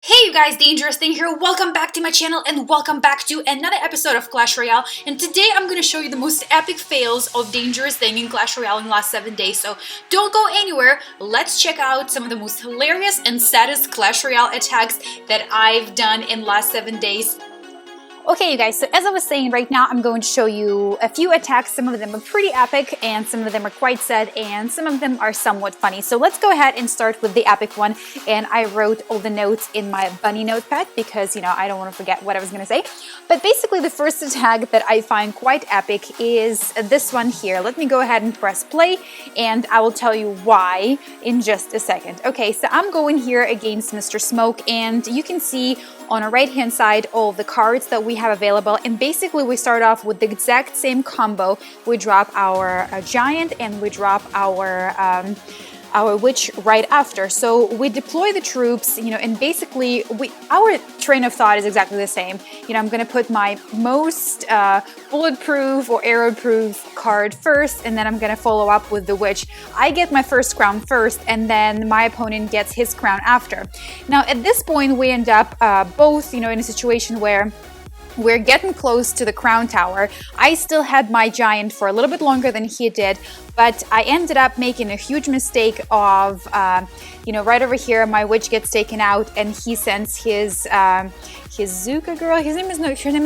Hey you guys, Dangerous Thing here. Welcome back to my channel and welcome back to another episode of Clash Royale. And today I'm going to show you the most epic fails of Dangerous Thing in Clash Royale in the last 7 days. So don't go anywhere. Let's check out some of the most hilarious and saddest Clash Royale attacks that I've done in the last 7 days. Okay, you guys, so as I was saying, right now I'm going to show you a few attacks. Some of them are pretty epic, and some of them are quite sad, and some of them are somewhat funny. So let's go ahead and start with the epic one. And I wrote all the notes in my bunny notepad because, you know, I don't want to forget what I was going to say. But basically, the first attack that I find quite epic is this one here. Let me go ahead and press play, and I will tell you why in just a second. Okay, so I'm going here against Mr. Smoke, and you can see on our right hand side all the cards that we have available, and basically we start off with the exact same combo. We drop our giant and we drop our witch right after. So we deploy the troops, you know, and basically our train of thought is exactly the same. You know, I'm gonna put my most bulletproof or arrow-proof card first, and then I'm gonna follow up with the witch. I get my first crown first, and then my opponent gets his crown after. Now at this point we end up both, you know, in a situation where we're getting close to the crown tower. I still had my giant for a little bit longer than he did, but I ended up making a huge mistake of, you know, right over here, my witch gets taken out, and he sends his Zuka girl. Her name is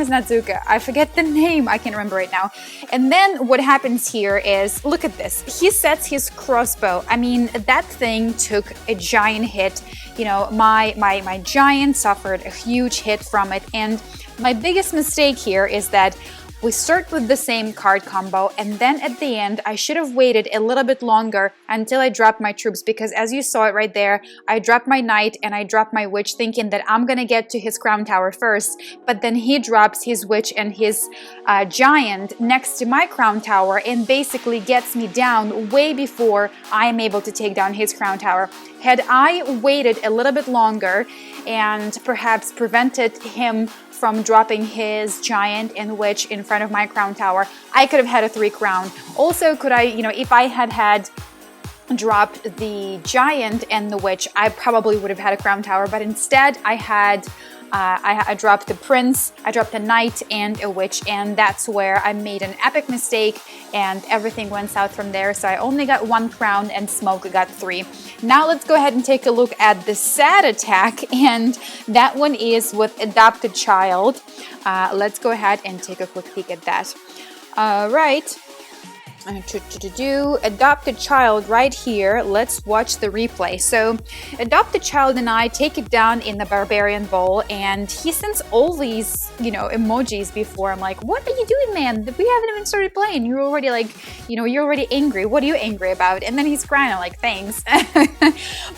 not Zuka. I forget the name. I can't remember right now. And then what happens here is, look at this. He sets his crossbow. I mean, that thing took a giant hit. You know, my giant suffered a huge hit from it, and my biggest mistake here is that we start with the same card combo, and then at the end I should have waited a little bit longer until I dropped my troops, because as you saw it right there, I dropped my knight and I dropped my witch thinking that I'm gonna get to his crown tower first, but then he drops his witch and his giant next to my crown tower and basically gets me down way before I am able to take down his crown tower. Had I waited a little bit longer and perhaps prevented him from dropping his giant and witch in front of my crown tower, I could have had a 3 crown. Also, could I, you know, if I had dropped the giant and the witch, I probably would have had a crown tower, but instead I had I dropped the prince, I dropped a knight and a witch, and that's where I made an epic mistake and everything went south from there. So I only got 1 crown and Smoke got 3. Now let's go ahead and take a look at the sad attack, and that one is with Adopted Child. Let's go ahead and take a quick peek at that. All right. Adopted Child right here. Let's watch the replay. So Adopted Child and I take it down in the Barbarian Bowl, and he sends all these, you know, emojis before. I'm like, what are you doing, man? We haven't even started playing. You're already like, you know, you're already angry. What are you angry about? And then he's crying. I'm like, thanks.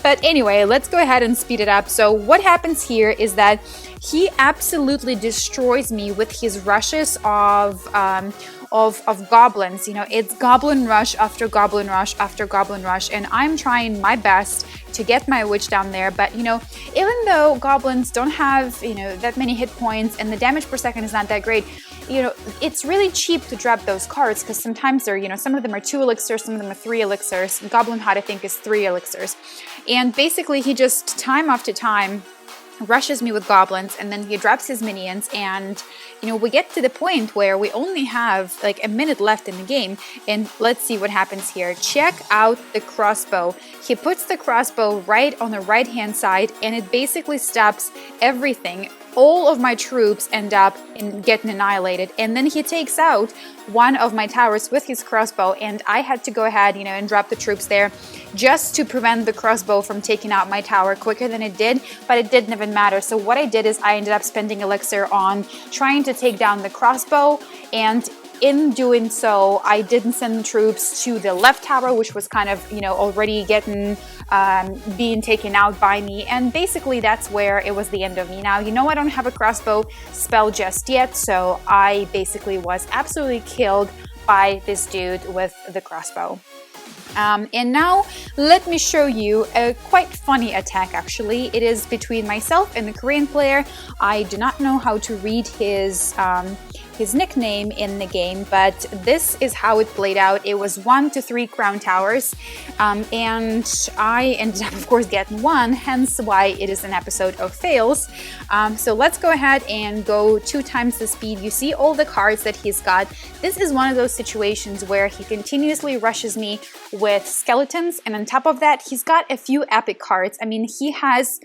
But anyway, let's go ahead and speed it up. So what happens here is that he absolutely destroys me with his rushes of goblins. You know, it's goblin rush after goblin rush after goblin rush, and I'm trying my best to get my witch down there. But you know, even though goblins don't have, you know, that many hit points and the damage per second is not that great, you know, it's really cheap to drop those cards, because sometimes they're, you know, some of them are 2 elixirs, some of them are 3 elixirs. Goblin Hot, I think, is 3 elixirs. And basically he just time after time rushes me with goblins, and then he drops his minions, and you know, we get to the point where we only have like a minute left in the game, and let's see what happens here. Check out the crossbow. He puts the crossbow right on the right hand side, and it basically stops everything. All of my troops end up getting annihilated, and then he takes out one of my towers with his crossbow, and I had to go ahead, you know, and drop the troops there just to prevent the crossbow from taking out my tower quicker than it did, but it didn't even matter. So what I did is I ended up spending elixir on trying to take down the crossbow, and in doing so, I didn't send the troops to the left tower, which was kind of, you know, already getting being taken out by me, and basically that's where it was the end of me. Now, you know, I don't have a crossbow spell just yet, so I basically was absolutely killed by this dude with the crossbow. And now let me show you a quite funny attack. Actually, it is between myself and the Korean player. I do not know how to read his his nickname in the game, but this is how it played out. It was 1 to 3 crown towers, and I ended up, of course, getting 1, hence why it is an episode of fails. So let's go ahead and go 2 times the speed. You see all the cards that he's got. This is one of those situations where he continuously rushes me with skeletons, and on top of that, he's got a few epic cards. I mean, he has,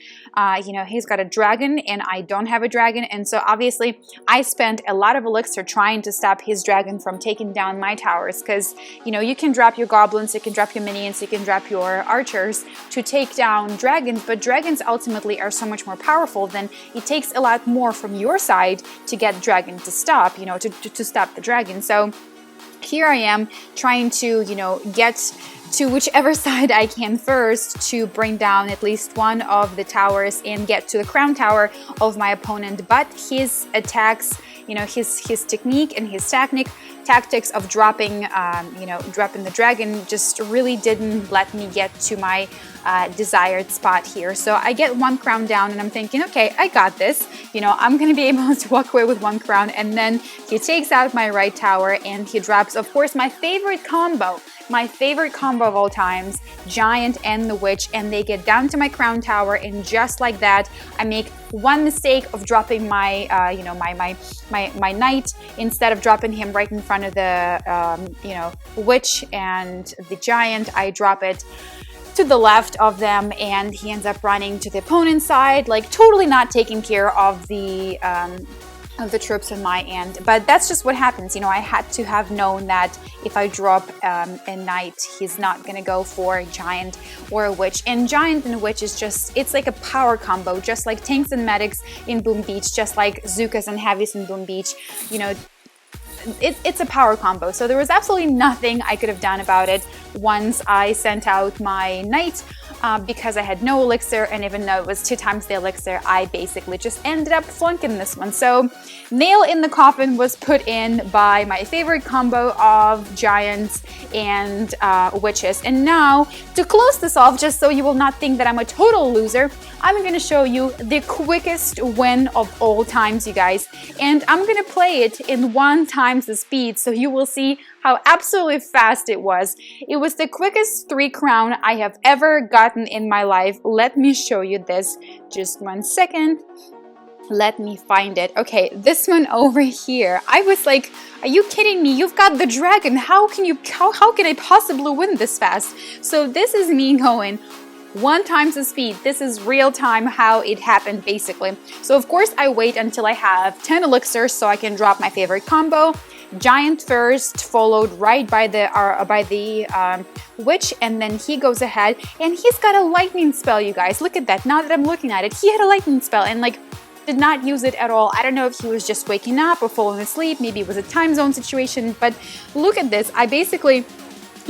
he's got a dragon, and I don't have a dragon, and so obviously I spent a lot of elixir trying to stop his dragon from taking down my towers, because, you can drop your goblins, you can drop your minions, you can drop your archers to take down dragons, but dragons ultimately are so much more powerful than it takes a lot more from your side to get dragon to stop, to stop the dragon. So here I am trying to, get to whichever side I can first to bring down at least one of the towers and get to the crown tower of my opponent. But his attacks, his technique and his tactics of dropping, dropping the dragon just really didn't let me get to my desired spot here. So I get 1 crown down, and I'm thinking, okay, I got this. I'm going to be able to walk away with 1 crown, and then he takes out my right tower, and he drops, of course, my favorite combo of all times, Giant and the Witch, and they get down to my crown tower, and just like that, I make 1 mistake of dropping my, my knight. Instead of dropping him right in front of the, Witch and the Giant, I drop it to the left of them, and he ends up running to the opponent's side, like totally not taking care of the troops on my end. But that's just what happens. I had to have known that if I drop a knight, he's not gonna go for a giant or a witch. And giant and witch is just, it's like a power combo, just like tanks and medics in Boom Beach, just like Zookas and heavies in Boom Beach. It's a power combo. So there was absolutely nothing I could have done about it once I sent out my knight, because I had no elixir, and even though it was 2 times the elixir, I basically just ended up flunking this one. So nail in the coffin was put in by my favorite combo of giants and witches. And now, to close this off, just so you will not think that I'm a total loser, I'm going to show you the quickest win of all times, you guys. And I'm going to play it in 1 times the speed, so you will see how absolutely fast it was. It was the quickest 3 crown I have ever gotten in my life. Let me show you this. Just 1 second. Let me find it. Okay, this one over here. I was like, are you kidding me? You've got the dragon. How can I possibly win this fast? So this is me going 1 times the speed. This is real time how it happened, basically. So of course I wait until I have 10 elixirs so I can drop my favorite combo. Giant first, followed right by the witch, and then he goes ahead, and he's got a lightning spell, you guys. Look at that. Now that I'm looking at it, he had a lightning spell, and like did not use it at all. I don't know if he was just waking up or falling asleep. Maybe it was a time zone situation, but look at this. I basically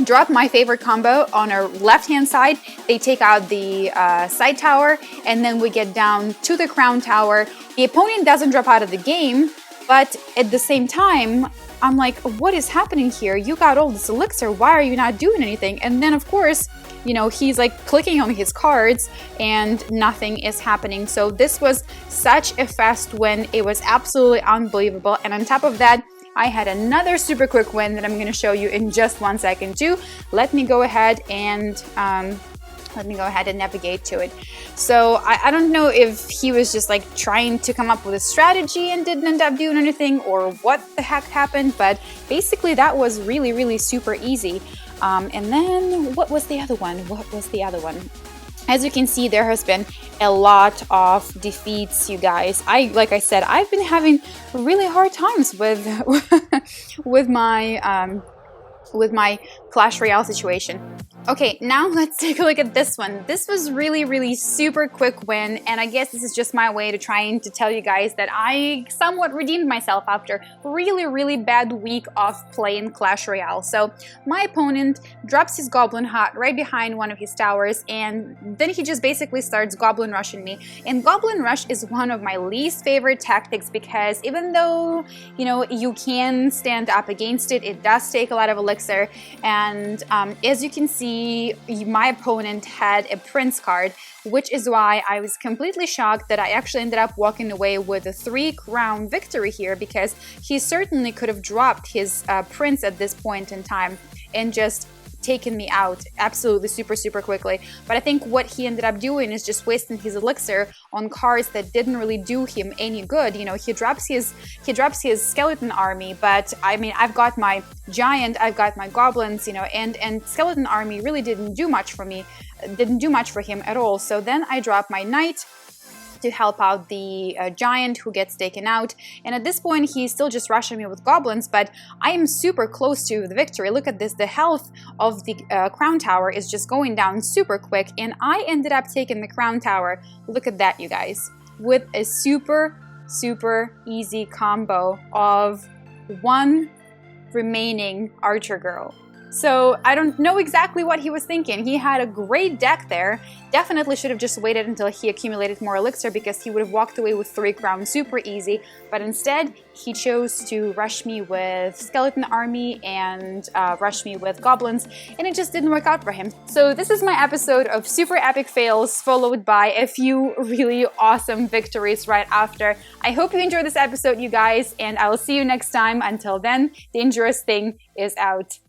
drop my favorite combo on our left-hand side. They take out the side tower, and then we get down to the crown tower. The opponent doesn't drop out of the game, but at the same time, I'm like, what is happening here? You got all this elixir. Why are you not doing anything? And then, of course, he's like clicking on his cards and nothing is happening. So this was such a fast win. It was absolutely unbelievable. And on top of that, I had another super quick win that I'm going to show you in just 1 second too. Let me go ahead and navigate to it. So I don't know if he was just like trying to come up with a strategy and didn't end up doing anything, or what the heck happened, but basically that was really, really super easy. And then what was the other one? As you can see, there has been a lot of defeats, you guys. Like I said, I've been having really hard times with with my Clash Royale situation. Okay, now let's take a look at this one. This was really, really super quick win, and I guess this is just my way to trying to tell you guys that I somewhat redeemed myself after a really, really bad week of playing Clash Royale. So my opponent drops his Goblin Hut right behind one of his towers, and then he just basically starts Goblin Rushing me. And Goblin Rush is one of my least favorite tactics, because even though, you can stand up against it, it does take a lot of elixir elixir. And as you can see, my opponent had a prince card, which is why I was completely shocked that I actually ended up walking away with a 3-crown victory here, because he certainly could have dropped his prince at this point in time and just taken me out absolutely super quickly. But I think what he ended up doing is just wasting his elixir on cards that didn't really do him any good. You know, he drops his skeleton army, but I mean, I've got my giant, I've got my goblins, you know, and skeleton army really didn't do much for me, didn't do much for him at all. So then I drop my knight to help out the giant who gets taken out. And at this point, he's still just rushing me with goblins, but I am super close to the victory. Look at this. The health of the crown tower is just going down super quick, and I ended up taking the crown tower. Look at that, you guys, with a super easy combo of 1 remaining archer girl. So I don't know exactly what he was thinking. He had a great deck there. Definitely should have just waited until he accumulated more elixir, because he would have walked away with 3 crowns super easy. But instead, he chose to rush me with skeleton army and rush me with goblins, and it just didn't work out for him. So this is my episode of super epic fails, followed by a few really awesome victories right after. I hope you enjoyed this episode, you guys, and I'll see you next time. Until then, Dangerous Thing is out.